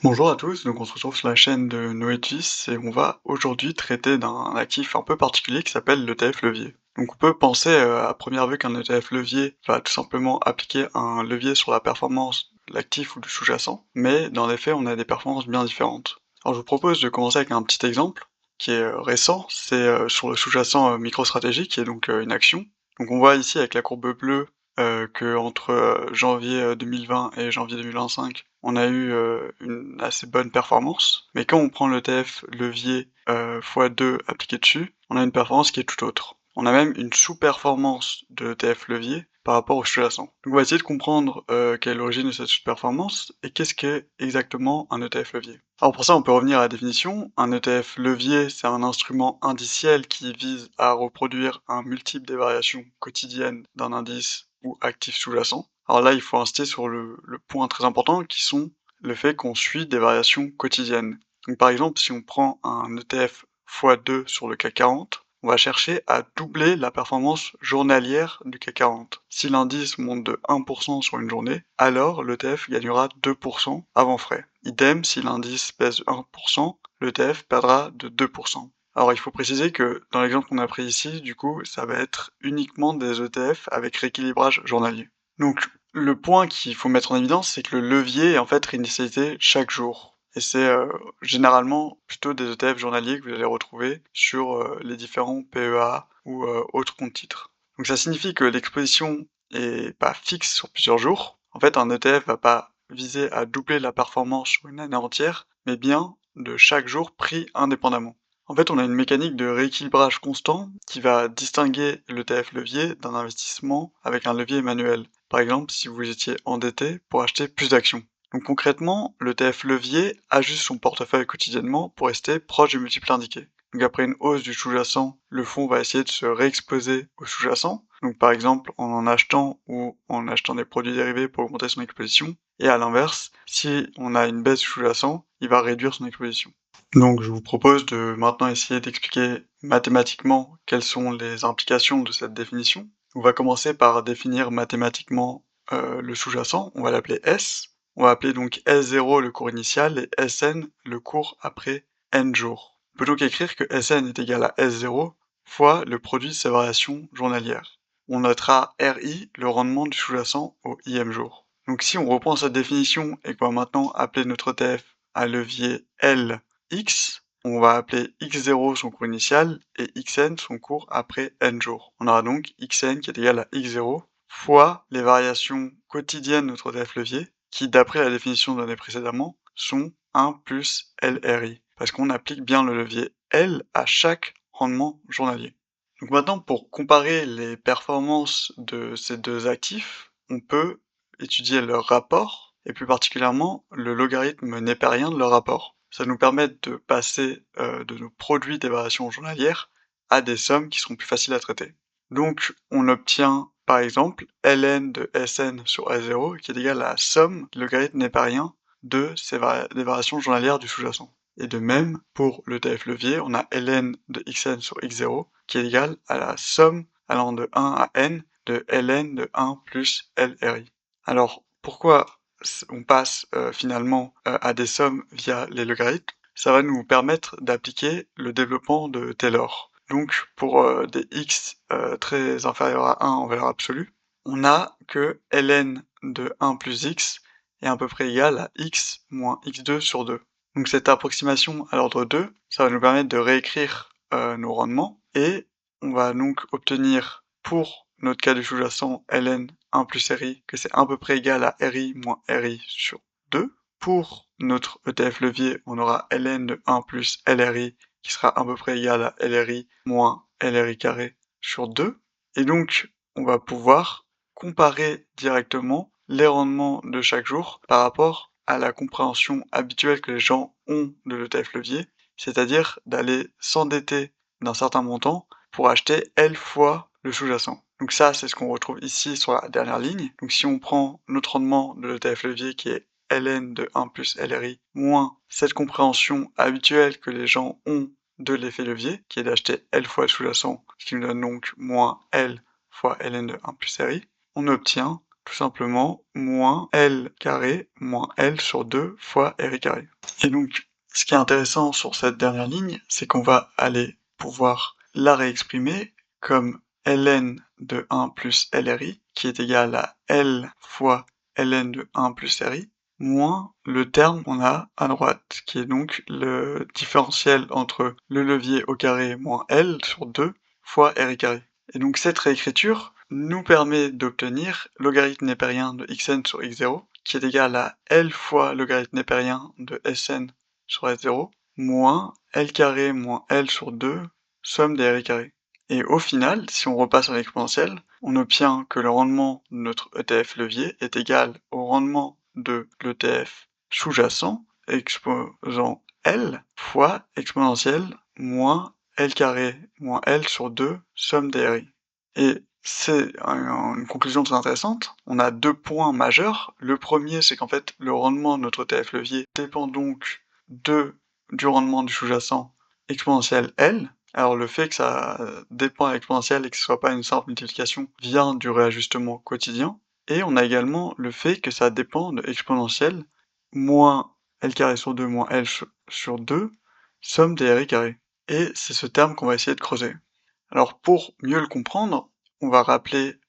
Bonjour à tous, donc on se retrouve sur la chaîne de Noetis et on va aujourd'hui traiter d'un actif un peu particulier qui s'appelle l'ETF levier. Donc on peut penser à première vue qu'un ETF levier va tout simplement appliquer un levier sur la performance de l'actif ou du sous-jacent, mais dans les faits on a des performances bien différentes. Alors je vous propose de commencer avec un petit exemple qui est récent, c'est sur le sous-jacent MicroStrategy qui est donc une action. Donc on voit ici avec la courbe bleue que entre janvier 2020 et janvier 2025, on a eu une assez bonne performance. Mais quand on prend l'ETF levier x2 appliqué dessus, on a une performance qui est tout autre. On a même une sous-performance de l'ETF levier par rapport au sous-jacent. Donc on va essayer de comprendre quelle est l'origine de cette sous-performance et qu'est-ce qu'est exactement un ETF levier. Alors pour ça, on peut revenir à la définition. Un ETF levier, c'est un instrument indiciel qui vise à reproduire un multiple des variations quotidiennes d'un indice ou actif sous-jacent. Alors là, il faut insister sur le point très important qui sont le fait qu'on suit des variations quotidiennes. Donc par exemple, si on prend un ETF x2 sur le CAC 40, on va chercher à doubler la performance journalière du CAC 40. Si l'indice monte de 1% sur une journée, alors l'ETF gagnera 2% avant frais. Idem, si l'indice pèse 1%, l'ETF perdra de 2%. Alors il faut préciser que dans l'exemple qu'on a pris ici, du coup, ça va être uniquement des ETF avec rééquilibrage journalier. Donc le point qu'il faut mettre en évidence, c'est que le levier est en fait réinitialisé chaque jour. Et c'est généralement plutôt des ETF journaliers que vous allez retrouver sur les différents PEA ou autres comptes titres. Donc ça signifie que l'exposition est pas fixe sur plusieurs jours. En fait, un ETF va pas viser à doubler la performance sur une année entière, mais bien de chaque jour pris indépendamment. En fait, on a une mécanique de rééquilibrage constant qui va distinguer l'ETF levier d'un investissement avec un levier manuel. Par exemple, si vous étiez endetté pour acheter plus d'actions. Donc concrètement, l'ETF levier ajuste son portefeuille quotidiennement pour rester proche du multiple indiqué. Donc après une hausse du sous-jacent, le fonds va essayer de se réexposer au sous-jacent, donc par exemple en achetant ou en achetant des produits dérivés pour augmenter son exposition, et à l'inverse, si on a une baisse du sous-jacent, il va réduire son exposition. Donc je vous propose de maintenant essayer d'expliquer mathématiquement quelles sont les implications de cette définition. On va commencer par définir mathématiquement le sous-jacent, on va l'appeler S. On va appeler donc S0 le cours initial et Sn le cours après n jours. On peut donc écrire que Sn est égal à S0 fois le produit de ses variations journalières. On notera RI, le rendement du sous-jacent au IM jour. Donc si on reprend cette définition et qu'on va maintenant appeler notre ETF à levier L x, on va appeler x0 son cours initial et xn son cours après n jours. On aura donc xn qui est égal à x0 fois les variations quotidiennes de notre ETF levier, qui d'après la définition donnée précédemment, sont 1 plus LRI, parce qu'on applique bien le levier L à chaque rendement journalier. Donc maintenant, pour comparer les performances de ces deux actifs, on peut étudier leur rapport, et plus particulièrement le logarithme népérien de leur rapport. Ça nous permet de passer de nos produits des variations journalières à des sommes qui seront plus faciles à traiter. Donc on obtient par exemple ln de Sn sur S0 qui est égal à la somme du logarithme népérien de des variations journalières du sous-jacent. Et de même, pour le TF levier, on a ln de xn sur x0 qui est égal à la somme allant de 1 à n de ln de 1 plus LRI. Alors pourquoi on passe finalement à des sommes via les logarithmes? Ça va nous permettre d'appliquer le développement de Taylor. Donc pour des x très inférieurs à 1 en valeur absolue, on a que ln de 1 plus x est à peu près égal à x moins x2 sur 2. Donc cette approximation à l'ordre 2, ça va nous permettre de réécrire nos rendements, et on va donc obtenir pour notre cas du sous-jacent ln 1 plus ri que c'est à peu près égal à ri moins ri sur 2. Pour notre ETF levier, on aura ln de 1 plus LRI qui sera à peu près égal à LRI moins LRI carré sur 2. Et donc, on va pouvoir comparer directement les rendements de chaque jour par rapport à la compréhension habituelle que les gens ont de l'ETF levier, c'est-à-dire d'aller s'endetter d'un certain montant pour acheter L fois le sous-jacent. Donc ça, c'est ce qu'on retrouve ici sur la dernière ligne. Donc si on prend notre rendement de l'ETF levier qui est ln de 1 plus LRI moins cette compréhension habituelle que les gens ont de l'effet levier, qui est d'acheter L fois le sous-jacent, ce qui nous donne donc moins L fois ln de 1 plus RI, on obtient tout simplement moins L carré moins L sur 2 fois RI carré. Et donc, ce qui est intéressant sur cette dernière ligne, c'est qu'on va aller pouvoir la réexprimer comme ln de 1 plus LRI, qui est égal à L fois ln de 1 plus RI, moins le terme qu'on a à droite, qui est donc le différentiel entre le levier au carré moins L sur 2 fois RI carré. Et donc cette réécriture nous permet d'obtenir logarithme népérien de xn sur x0, qui est égal à L fois logarithme népérien de Sn sur S0, moins L carré moins L sur 2, somme des RI carré. Et au final, si on repasse en exponentielle, on obtient que le rendement de notre ETF levier est égal au rendement de l'ETF sous-jacent, exposant L, fois exponentielle moins L carré moins L sur 2, somme des RI. Et c'est une conclusion très intéressante. On a deux points majeurs. Le premier, c'est qu'en fait, le rendement de notre ETF levier dépend donc du rendement du sous-jacent exponentielle L. Alors le fait que ça dépend à l'exponentielle et que ce soit pas une simple multiplication vient du réajustement quotidien. Et on a également le fait que ça dépend de exponentielle moins L carré sur 2 moins L sur 2, somme des RI carré. Et c'est ce terme qu'on va essayer de creuser. Alors pour mieux le comprendre, on va rappeler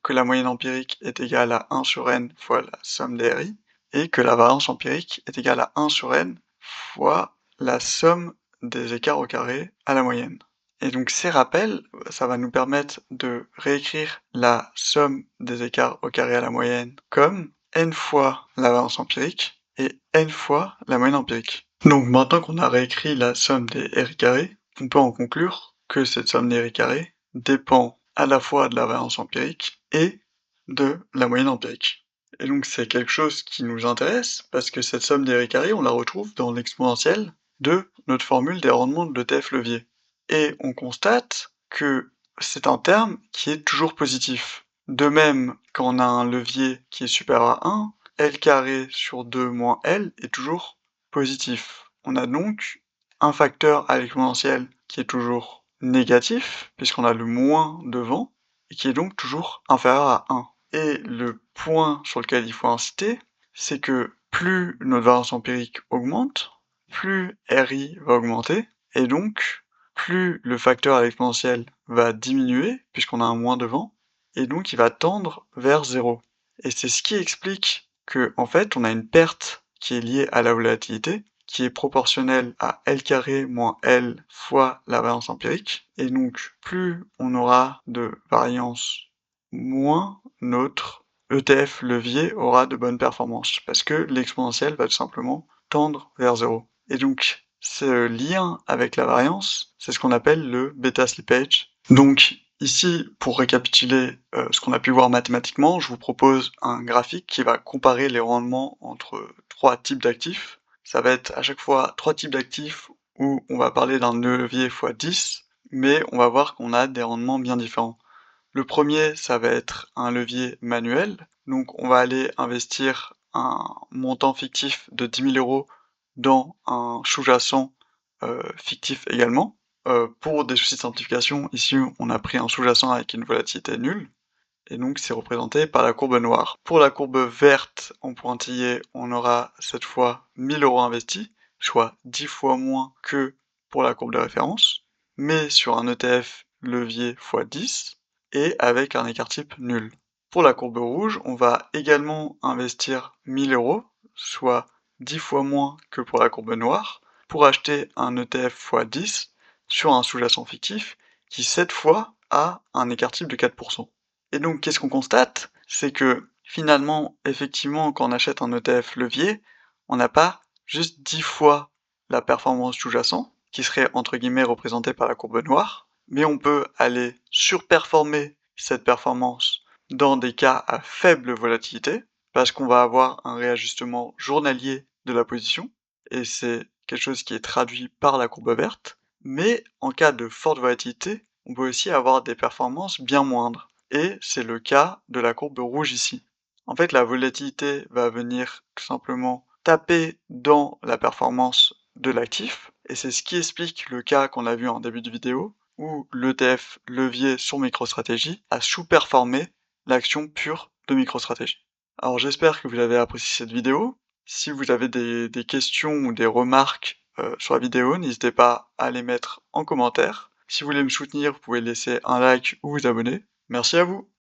que la moyenne empirique est égale à 1 sur n fois la somme des RI, et que la variance empirique est égale à 1 sur n fois la somme des écarts au carré à la moyenne. Et donc ces rappels, ça va nous permettre de réécrire la somme des écarts au carré à la moyenne comme n fois la variance empirique et n fois la moyenne empirique. Donc maintenant qu'on a réécrit la somme des RI carrés, on peut en conclure que cette somme des RI carrés dépend à la fois de la variance empirique et de la moyenne empirique. Et donc c'est quelque chose qui nous intéresse, parce que cette somme des RI carrés, on la retrouve dans l'exponentielle de notre formule des rendements de l'ETF levier. Et on constate que c'est un terme qui est toujours positif. De même, quand on a un levier qui est supérieur à 1, L carré sur 2 moins L est toujours positif. On a donc un facteur à l'exponentielle qui est toujours négatif, puisqu'on a le moins devant, et qui est donc toujours inférieur à 1. Et le point sur lequel il faut inciter, c'est que plus notre variance empirique augmente, plus RI va augmenter, et donc plus le facteur à l'exponentielle va diminuer, puisqu'on a un moins devant, et donc il va tendre vers 0. Et c'est ce qui explique que, en fait, on a une perte qui est liée à la volatilité, qui est proportionnelle à L carré moins L fois la variance empirique, et donc plus on aura de variance, moins notre ETF levier aura de bonnes performances, parce que l'exponentielle va tout simplement tendre vers 0. Et donc, ce lien avec la variance, c'est ce qu'on appelle le bêta slippage. Donc, ici, pour récapituler ce qu'on a pu voir mathématiquement, je vous propose un graphique qui va comparer les rendements entre trois types d'actifs. Ça va être à chaque fois trois types d'actifs où on va parler d'un levier x 10, mais on va voir qu'on a des rendements bien différents. Le premier, ça va être un levier manuel, donc on va aller investir un montant fictif de 10 000 euros dans un sous-jacent fictif également. Pour des soucis de simplification, ici on a pris un sous-jacent avec une volatilité nulle, et donc c'est représenté par la courbe noire. Pour la courbe verte en pointillé, on aura cette fois 1000 euros investis, soit 10 fois moins que pour la courbe de référence, mais sur un ETF levier x 10, et avec un écart type nul. Pour la courbe rouge, on va également investir 1000 euros, soit 10 fois moins que pour la courbe noire, pour acheter un ETF x 10 sur un sous-jacent fictif qui cette fois a un écart type de 4%. Et donc qu'est-ce qu'on constate? C'est que finalement, effectivement, quand on achète un ETF levier, on n'a pas juste 10 fois la performance sous-jacent, qui serait entre guillemets représentée par la courbe noire, mais on peut aller surperformer cette performance dans des cas à faible volatilité, parce qu'on va avoir un réajustement journalier de la position, et c'est quelque chose qui est traduit par la courbe verte, mais en cas de forte volatilité, on peut aussi avoir des performances bien moindres, et c'est le cas de la courbe rouge ici. En fait, la volatilité va venir tout simplement taper dans la performance de l'actif, et c'est ce qui explique le cas qu'on a vu en début de vidéo, où l'ETF levier sur MicroStrategy a sous-performé l'action pure de MicroStrategy. Alors j'espère que vous avez apprécié cette vidéo. Si vous avez des questions ou des remarques sur la vidéo, n'hésitez pas à les mettre en commentaire. Si vous voulez me soutenir, vous pouvez laisser un like ou vous abonner. Merci à vous!